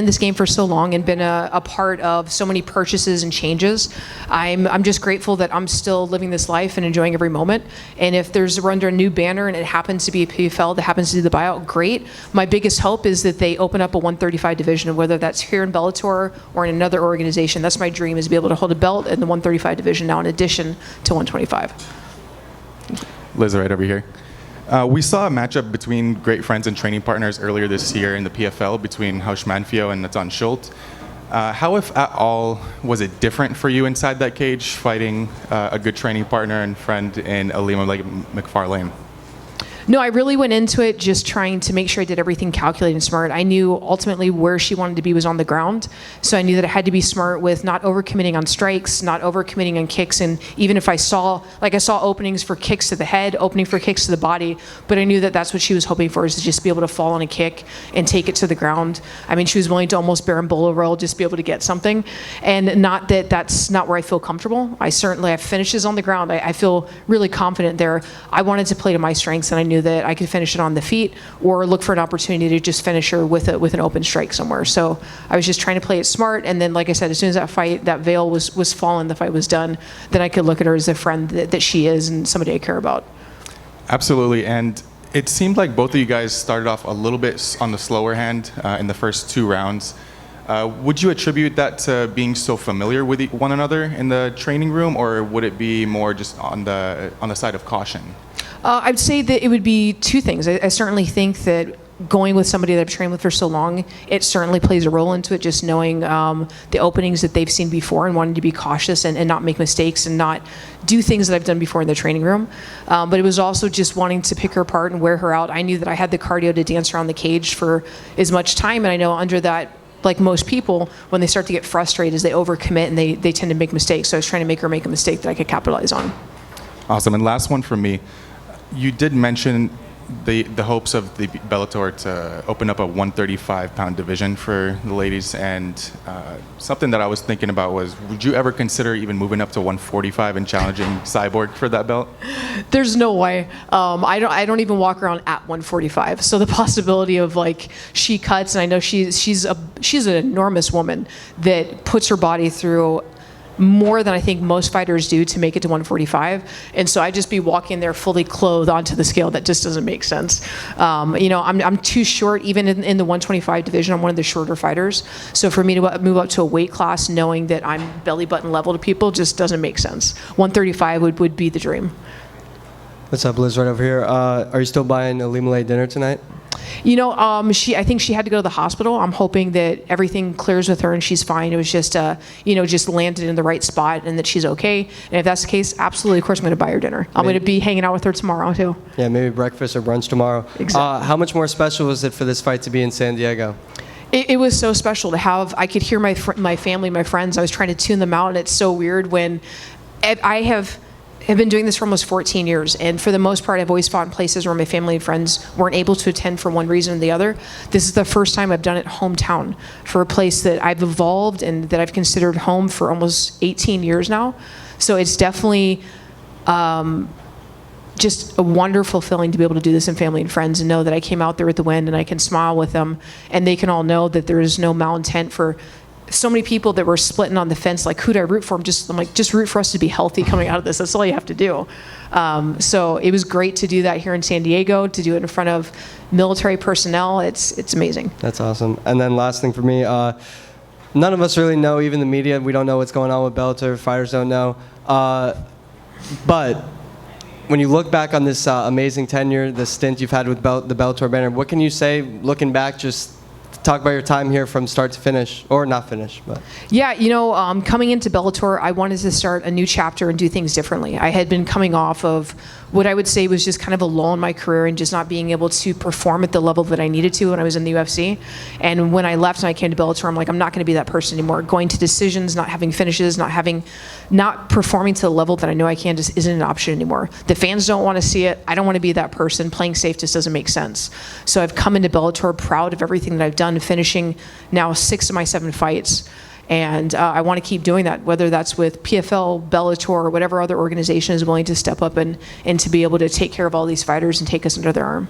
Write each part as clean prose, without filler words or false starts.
in this game for so long and been a part of so many purchases and changes. I'm just grateful that I'm still living this life and enjoying every moment. And if we're under a new banner and it happens to be a PFL that happens to do the buyout, great. My biggest hope is that they open up a 135 division, whether that's here in Bellator or in another organization. That's my dream, is to be able to hold a belt in the 135 division now in addition to 125. Liz, right over here. We saw a matchup between great friends and training partners earlier this year in the PFL between Hausch Manfio and Nathan Schultz. How, if at all, was it different for you inside that cage fighting a good training partner and friend in Ilima-Lei Macfarlane? No, I really went into it just trying to make sure I did everything calculated and smart. I knew ultimately where she wanted to be was on the ground. So I knew that I had to be smart with not overcommitting on strikes, not overcommitting on kicks. And even if I saw openings for kicks to the head, opening for kicks to the body, but I knew that that's what she was hoping for, is to just be able to fall on a kick and take it to the ground. I mean, she was willing to almost Berimbolo roll, just be able to get something. And not that that's not where I feel comfortable. I have finishes on the ground. I feel really confident there. I wanted to play to my strengths, and I knew that I could finish it on the feet or look for an opportunity to just finish her with an open strike somewhere. So I was just trying to play it smart, and then, like I said, as soon as that veil was fallen, the fight was done, then I could look at her as a friend that she is and somebody I care about. Absolutely, and it seemed like both of you guys started off a little bit on the slower hand in the first 2 rounds. Would you attribute that to being so familiar with one another in the training room, or would it be more just on the side of caution? I'd say that it would be 2 things. I certainly think that going with somebody that I've trained with for so long, it certainly plays a role into it, just knowing the openings that they've seen before and wanting to be cautious and not make mistakes and not do things that I've done before in the training room. But it was also just wanting to pick her apart and wear her out. I knew that I had the cardio to dance around the cage for as much time, and I know under that, like most people, when they start to get frustrated, is they overcommit and they tend to make mistakes. So I was trying to make her make a mistake that I could capitalize on. Awesome, and last one from me. You did mention the hopes of the Bellator to open up a 135-pound division for the ladies, and something that I was thinking about was, would you ever consider even moving up to 145 and challenging Cyborg for that belt? There's no way. I don't even walk around at 145. So the possibility of, like, she cuts, and I know she's an enormous woman that puts her body through more than I think most fighters do to make it to 145, and so I'd just be walking there fully clothed onto the scale. That just doesn't make sense. I'm too short, even in the 125 division. I'm one of the shorter fighters, so for me to move up to a weight class knowing that I'm belly button level to people just doesn't make sense. 135 would be the dream. What's up, Liz? Right over here. Are you still buying Ilima-Lei dinner tonight? I think she had to go to the hospital. I'm hoping that everything clears with her and she's fine. It was just, just landed in the right spot and that she's okay. And if that's the case, absolutely, of course, I'm going to buy her dinner. I'm going to be hanging out with her tomorrow, too. Yeah, maybe breakfast or brunch tomorrow. Exactly. How much more special was it for this fight to be in San Diego? It was so special to have. I could hear my family, my friends. I was trying to tune them out, and it's so weird when I have been doing this for almost 14 years, and for the most part, I've always fought in places where my family and friends weren't able to attend for one reason or the other. This is the first time I've done it hometown for a place that I've evolved and that I've considered home for almost 18 years now. So it's definitely just a wonderful feeling to be able to do this in family and friends and know that I came out there with the wind and I can smile with them, and they can all know that there is no malintent for so many people that were splitting on the fence, like, who do I root for? I'm like, just root for us to be healthy coming out of this. That's all you have to do. So it was great to do that here in San Diego, to do it in front of military personnel. It's amazing. That's awesome. And then last thing for me, none of us really know, even the media, we don't know what's going on with Bellator. Fighters don't know. But when you look back on this amazing tenure, the stint you've had with the Bellator banner, what can you say, looking back, just talk about your time here from start to finish, or not finish, but. Yeah, coming into Bellator, I wanted to start a new chapter and do things differently. I had been coming off of what I would say was just kind of a lull in my career and just not being able to perform at the level that I needed to when I was in the UFC. And when I left and I came to Bellator, I'm like, I'm not going to be that person anymore. Going to decisions, not having finishes, not performing to the level that I know I can just isn't an option anymore. The fans don't want to see it. I don't want to be that person. Playing safe just doesn't make sense. So I've come into Bellator proud of everything that I've done, finishing now 6 of my 7 fights. And I want to keep doing that, whether that's with PFL, Bellator, or whatever other organization is willing to step up and to be able to take care of all these fighters and take us under their arm.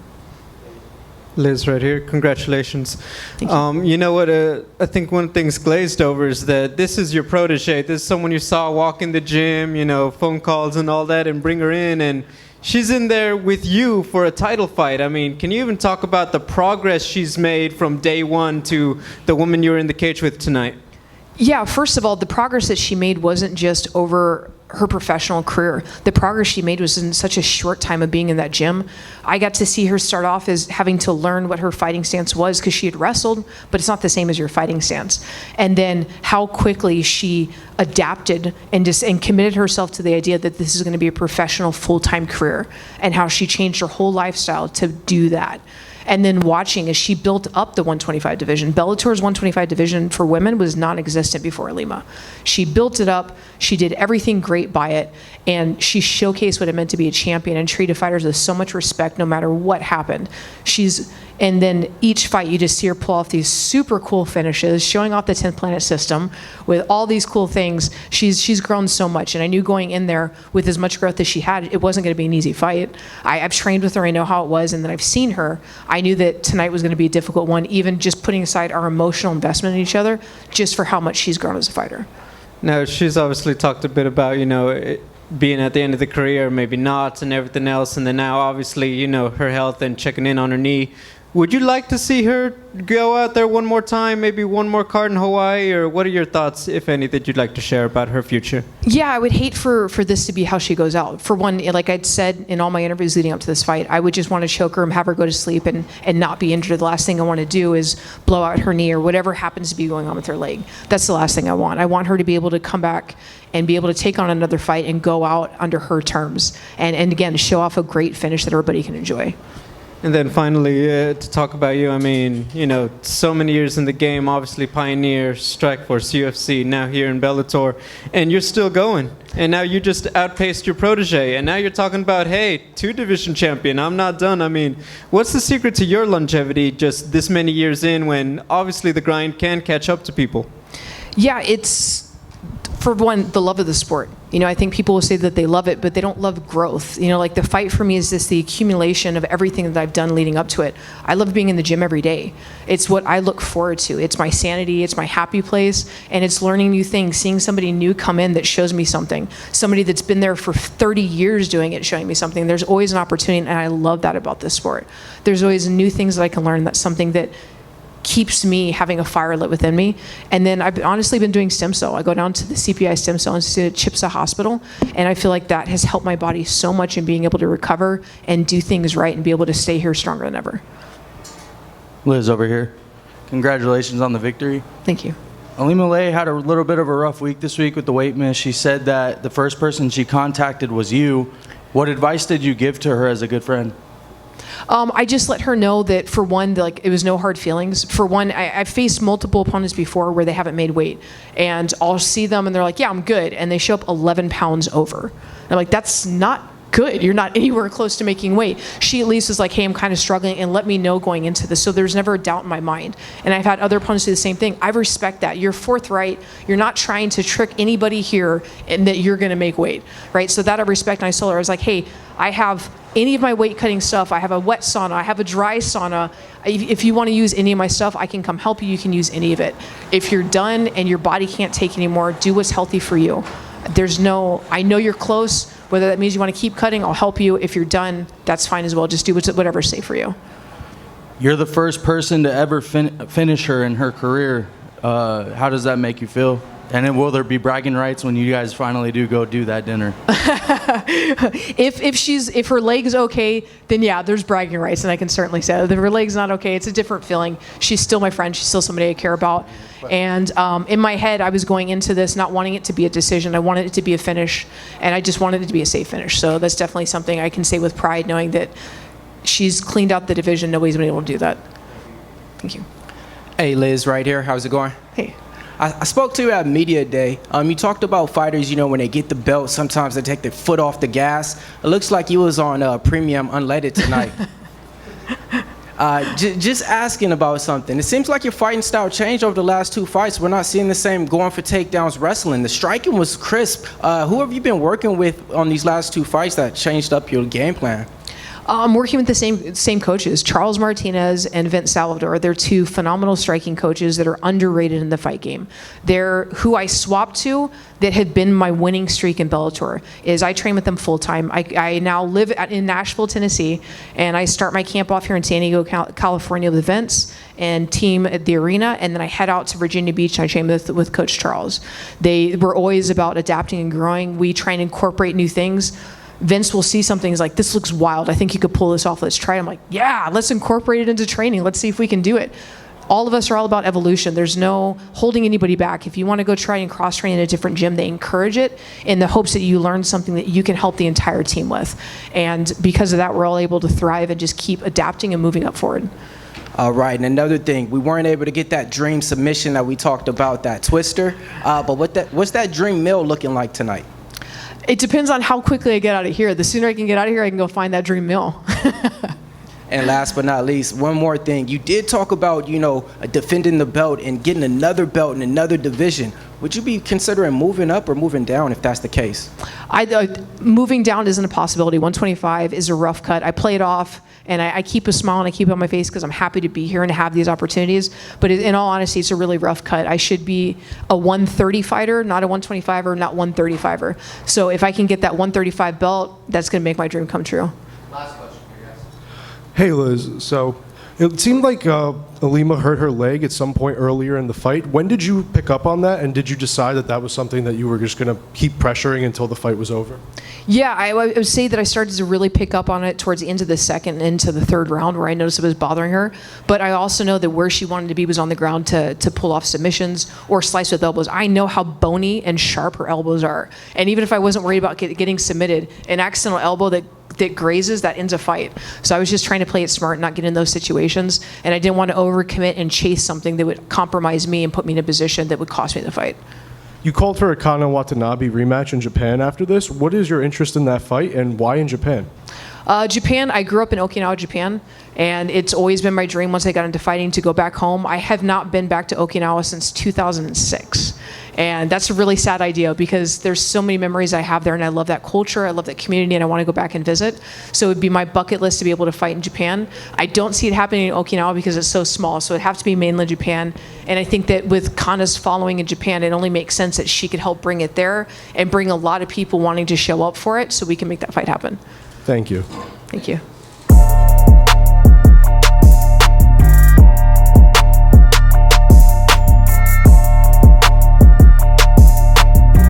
Liz, right here. Congratulations. You know what? I think one thing's glazed over is that this is your protege. This is someone you saw walk in the gym, you know, phone calls and all that, and bring her in, and she's in there with you for a title fight. I mean, can you even talk about the progress she's made from day one to the woman you're in the cage with tonight? Yeah, first of all, the progress that she made wasn't just over her professional career. The progress she made was in such a short time of being in that gym. I got to see her start off as having to learn what her fighting stance was because she had wrestled, but it's not the same as your fighting stance. And then how quickly she adapted and committed herself to the idea that this is going to be a professional full-time career, and how she changed her whole lifestyle to do that. And then watching as she built up the 125 division. Bellator's 125 division for women was non-existent before Ilima. She built it up, she did everything great by it, and she showcased what it meant to be a champion and treated fighters with so much respect no matter what happened. And then each fight you just see her pull off these super cool finishes, showing off the 10th planet system with all these cool things. She's grown so much, and I knew going in there with as much growth as she had, it wasn't going to be an easy fight. I've trained with her, I know how it was, and then I've seen her. I knew that tonight was going to be a difficult one, even just putting aside our emotional investment in each other, just for how much she's grown as a fighter. Now, she's obviously talked a bit about, you know, being at the end of the career, maybe not, and everything else, and then now, obviously, you know, her health and checking in on her knee. Would you like to see her go out there one more time, maybe one more card in Hawaii, or what are your thoughts, if any, that you'd like to share about her future? Yeah, I would hate for this to be how she goes out. For one, like I'd said in all my interviews leading up to this fight, I would just want to choke her and have her go to sleep and not be injured. The last thing I want to do is blow out her knee or whatever happens to be going on with her leg. That's the last thing I want. I want her to be able to come back and be able to take on another fight and go out under her terms. And again, show off a great finish that everybody can enjoy. And then finally, to talk about you, I mean, you know, so many years in the game, obviously Pioneer, Strikeforce, UFC, now here in Bellator, and you're still going. And now you just outpaced your protege, and now you're talking about, hey, 2-division champion, I'm not done. I mean, what's the secret to your longevity just this many years in when obviously the grind can catch up to people? Yeah, it's, for one, the love of the sport. You know, I think people will say that they love it, but they don't love growth. You know, like the fight for me is the accumulation of everything that I've done leading up to it. I love being in the gym every day. It's what I look forward to. It's my sanity, it's my happy place, and it's learning new things, seeing somebody new come in that shows me something. Somebody that's been there for 30 years doing it, showing me something. There's always an opportunity, and I love that about this sport. There's always new things that I can learn. That's something that keeps me having a fire lit within me. And then I've honestly been doing stem cell. I go down to the CPI Stem Cell Institute at Chipsa Hospital, and I feel like that has helped my body so much in being able to recover and do things right and be able to stay here stronger than ever. Liz over here. Congratulations on the victory. Thank you. Ilima-Lei had a little bit of a rough week this week with the weight miss. She said that the first person she contacted was you. What advice did you give to her as a good friend? I just let her know that, for one, like, it was no hard feelings. For one, I've faced multiple opponents before where they haven't made weight, and I'll see them and they're like, yeah, I'm good, and they show up 11 pounds over. And I'm like, that's not good. You're not anywhere close to making weight. She at least was like, hey, I'm kind of struggling, and let me know going into this. So there's never a doubt in my mind. And I've had other opponents do the same thing. I respect that. You're forthright. You're not trying to trick anybody here and that you're going to make weight, right? So that I respect. And I told her, I was like, hey, I have any of my weight cutting stuff. I have a wet sauna. I have a dry sauna. If you want to use any of my stuff, I can come help you. You can use any of it. If you're done and your body can't take anymore, do what's healthy for you. I know you're close. Whether that means you want to keep cutting, I'll help you. If you're done, that's fine as well. Just do whatever's safe for you. You're the first person to ever finish her in her career. How does that make you feel? And then will there be bragging rights when you guys finally do go do that dinner? If her leg's okay, then yeah, there's bragging rights, and I can certainly say that. If her leg's not okay, it's a different feeling. She's still my friend. She's still somebody I care about. And in my head, I was going into this not wanting it to be a decision. I wanted it to be a finish, and I just wanted it to be a safe finish. So that's definitely something I can say with pride, knowing that she's cleaned out the division. Nobody's been able to do that. Thank you. Hey, Liz, right here. How's it going? Hey. I spoke to you at Media Day. You talked about fighters, you know, when they get the belt, sometimes they take their foot off the gas. It looks like you was on Premium Unleaded tonight. Just asking about something. It seems like your fighting style changed over the last 2 fights. We're not seeing the same going for takedowns wrestling. The striking was crisp. Who have you been working with on these last 2 fights that changed up your game plan? I'm working with the same coaches, Charles Martinez and Vince Salvador. They're two phenomenal striking coaches that are underrated in the fight game. They're who I swapped to that had been my winning streak in Bellator. Is I train with them full time. I now live in Nashville, Tennessee, and I start my camp off here in San Diego, California with Vince and team at the arena, and then I head out to Virginia Beach and I train with Coach Charles. They were always about adapting and growing. We try and incorporate new things. Vince will see something, he's like, this looks wild. I think you could pull this off. Let's try it. I'm like, yeah, let's incorporate it into training. Let's see if we can do it. All of us are all about evolution. There's no holding anybody back. If you want to go try and cross-train in a different gym, they encourage it in the hopes that you learn something that you can help the entire team with. And because of that, we're all able to thrive and just keep adapting and moving up forward. All right, and another thing, we weren't able to get that dream submission that we talked about, that twister. But what's that dream meal looking like tonight? It depends on how quickly I get out of here. The sooner I can get out of here, I can go find that dream meal. And last but not least, one more thing. You did talk about, defending the belt and getting another belt in another division. Would you be considering moving up or moving down if that's the case? Moving down isn't a possibility. 125 is a rough cut. I play it off, and I keep a smile and I keep it on my face because I'm happy to be here and to have these opportunities. But in all honesty, it's a really rough cut. I should be a 130 fighter, not a 125er, not 135er. So if I can get that 135 belt, that's going to make my dream come true. Last question for you guys. Hey Liz, so it seemed like Ilima hurt her leg at some point earlier in the fight. When did you pick up on that, and did you decide that that was something that you were just going to keep pressuring until the fight was over? Yeah, I would say that I started to really pick up on it towards the end of the second, into the third round, where I noticed it was bothering her. But I also know that where she wanted to be was on the ground to pull off submissions or slice with elbows. I know how bony and sharp her elbows are. And even if I wasn't worried about getting submitted, an accidental elbow that grazes, that ends a fight. So I was just trying to play it smart, not get in those situations. And I didn't want to overcommit and chase something that would compromise me and put me in a position that would cost me the fight. You called for a Kana Watanabe rematch in Japan after this. What is your interest in that fight, and why in Japan? Japan, I grew up in Okinawa, Japan, and it's always been my dream once I got into fighting to go back home. I have not been back to Okinawa since 2006. And that's a really sad idea because there's so many memories I have there, and I love that culture, I love that community, and I want to go back and visit. So it would be my bucket list to be able to fight in Japan. I don't see it happening in Okinawa because it's so small, so it'd have to be mainland Japan. And I think that with Kana's following in Japan, it only makes sense that she could help bring it there and bring a lot of people wanting to show up for it so we can make that fight happen. Thank you. Thank you.